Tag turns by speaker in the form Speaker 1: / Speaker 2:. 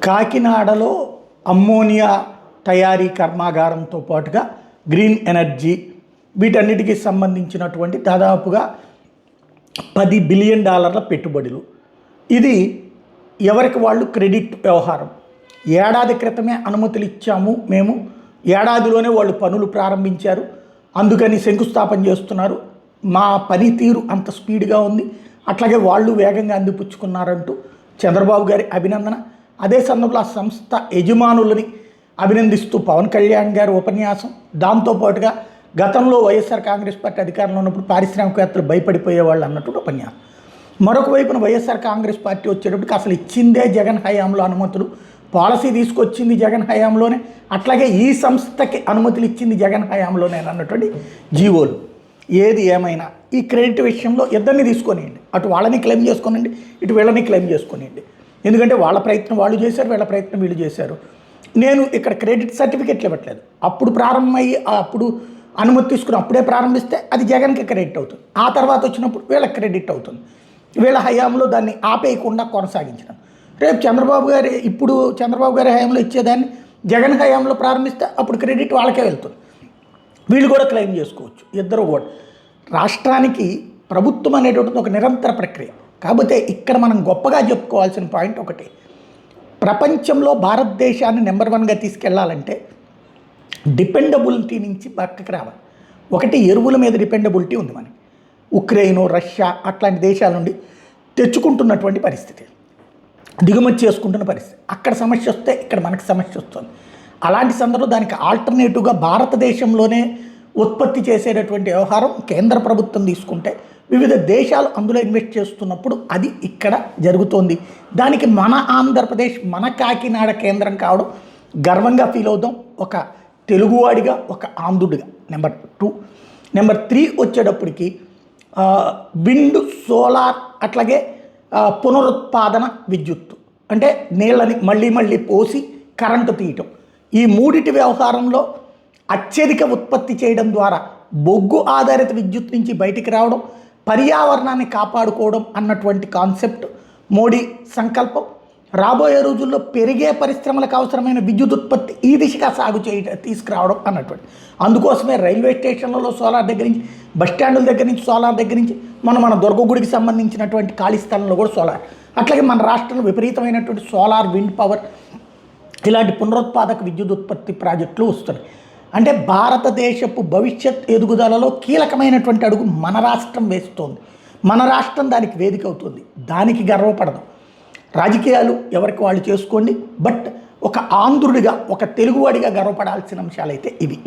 Speaker 1: కాకినాడలో అమ్మోనియా తయారీ కర్మాగారంతో పాటుగా గ్రీన్ ఎనర్జీ వీటన్నిటికీ సంబంధించినటువంటి దాదాపుగా $10 బిలియన్ పెట్టుబడులు. ఇది ఎవరికి వాళ్ళు క్రెడిట్ వ్యవహారం. ఏడాది క్రితమే అనుమతులు ఇచ్చాము మేము, ఏడాదిలోనే వాళ్ళు పనులు ప్రారంభించారు, అందుకని శంకుస్థాపన చేస్తున్నారు, మా పనితీరు అంత స్పీడ్గా ఉంది, అట్లాగే వాళ్ళు వేగంగా అందిపుచ్చుకున్నారంటూ చంద్రబాబు గారి అభినందన. అదే సందర్భంలో ఆ సంస్థ యజమానులని అభినందిస్తూ పవన్ కళ్యాణ్ గారి ఉపన్యాసం. దాంతోపాటుగా గతంలో వైఎస్ఆర్ కాంగ్రెస్ పార్టీ అధికారంలో ఉన్నప్పుడు పారిశ్రామికవేత్తలు భయపడిపోయేవాళ్ళు అన్నట్టు ఉపన్యాసం. మరొక వైపున వైఎస్ఆర్ కాంగ్రెస్ పార్టీ వచ్చేటప్పటికి అసలు ఇచ్చిందే జగన్ హయాంలో అనుమతులు, పాలసీ తీసుకొచ్చింది జగన్ హయాంలోనే, అట్లాగే ఈ సంస్థకి అనుమతులు ఇచ్చింది జగన్ హయాంలోనే అన్నటువంటి జీవోలు. ఏది ఏమైనా ఈ క్రెడిట్ విషయంలో ఇద్దరిని తీసుకొనియండి, అటు వాళ్ళని క్లెయిమ్ చేసుకోనండి, ఇటు వీళ్ళని క్లెయిమ్ చేసుకోనియండి. ఎందుకంటే వాళ్ళ ప్రయత్నం వాళ్ళు చేశారు, వీళ్ళ ప్రయత్నం వీళ్ళు చేశారు. నేను ఇక్కడ క్రెడిట్ సర్టిఫికెట్లు ఇవ్వట్లేదు. అప్పుడు ప్రారంభమయ్యి అప్పుడు అనుమతి తీసుకుని అప్పుడే ప్రారంభిస్తే అది జగన్కి క్రెడిట్ అవుతుంది, ఆ తర్వాత వచ్చినప్పుడు వీళ్ళకి క్రెడిట్ అవుతుంది. వీళ్ళ హయాంలో దాన్ని ఆపేయకుండా కొనసాగించడం. రేపు చంద్రబాబు గారి హయాంలో ఇచ్చేదాన్ని జగన్ హయాంలో ప్రారంభిస్తే అప్పుడు క్రెడిట్ వాళ్ళకే వెళ్తుంది, వీళ్ళు కూడా క్లెయిమ్ చేసుకోవచ్చు, ఇద్దరు కూడా. రాష్ట్రానికి ప్రభుత్వం అనేటువంటిది ఒక నిరంతర ప్రక్రియ. కాకపోతే ఇక్కడ మనం గొప్పగా చెప్పుకోవాల్సిన పాయింట్ ఒకటి, ప్రపంచంలో భారతదేశాన్ని నెంబర్ 1గా తీసుకెళ్లాలంటే డిపెండబిలిటీ నుంచి పక్కకి రావాలి. ఒకటి, ఎరువుల మీద డిపెండబిలిటీ ఉంది మనకి. ఉక్రెయిన్, రష్యా అట్లాంటి దేశాల నుండి తెచ్చుకుంటున్నటువంటి పరిస్థితి, దిగుమతి చేసుకుంటున్న పరిస్థితి. అక్కడ సమస్య వస్తే ఇక్కడ మనకి సమస్య వస్తుంది. అలాంటి సందర్భంలో దానికి ఆల్టర్నేటివ్గా భారతదేశంలోనే ఉత్పత్తి చేసేటటువంటి వ్యవహారం కేంద్ర ప్రభుత్వం తీసుకుంటే వివిధ దేశాలు అందులో ఇన్వెస్ట్ చేస్తున్నప్పుడు అది ఇక్కడ జరుగుతోంది. దానికి మన ఆంధ్రప్రదేశ్, మన కాకినాడ కేంద్రం కావడం గర్వంగా ఫీల్ అవుతాం, ఒక తెలుగువాడిగా, ఒక ఆంధ్రుడిగా. నెంబర్ 2. నెంబర్ 3 వచ్చేటప్పటికి విండ్, సోలార్, అట్లాగే పునరుత్పాదన విద్యుత్తు, అంటే నీళ్ళని మళ్ళీ పోసి కరెంటు తీయటం. ఈ మూడిటి వ్యవహారంలో అత్యధిక ఉత్పత్తి చేయడం ద్వారా బొగ్గు ఆధారిత విద్యుత్ నుంచి బయటికి రావడం, పర్యావరణాన్ని కాపాడుకోవడం అన్నటువంటి కాన్సెప్ట్ మోడీ సంకల్పం. రాబోయే రోజుల్లో పెరిగే పరిశ్రమలకు అవసరమైన విద్యుత్ ఉత్పత్తి ఈ దిశగా తీసుకురావడం అన్నటువంటి. అందుకోసమే రైల్వే స్టేషన్లలో సోలార్ దగ్గర నుంచి, బస్టాండుల దగ్గర నుంచి సోలార్ దగ్గర నుంచి, మన దుర్గగుడికి సంబంధించినటువంటి ఖాళీ స్థలంలో కూడా సోలార్. అట్లాగే మన రాష్ట్రంలో విపరీతమైనటువంటి సోలార్, విండ్ పవర్ ఇలాంటి పునరుత్పాదక విద్యుత్ ఉత్పత్తి ప్రాజెక్టులు వస్తున్నాయి. అంటే భారతదేశపు భవిష్యత్ ఎదుగుదలలో కీలకమైనటువంటి అడుగు మన రాష్ట్రం వేస్తోంది. మన రాష్ట్రం దానికి వేదిక అవుతుంది, దానికి గర్వపడదాం. రాజకీయాలు ఎవరికి వాళ్ళు చేసుకోండి, బట్ ఒక ఆంధ్రుడిగా, ఒక తెలుగువాడిగా గర్వపడాల్సిన అంశాలైతే ఇవి.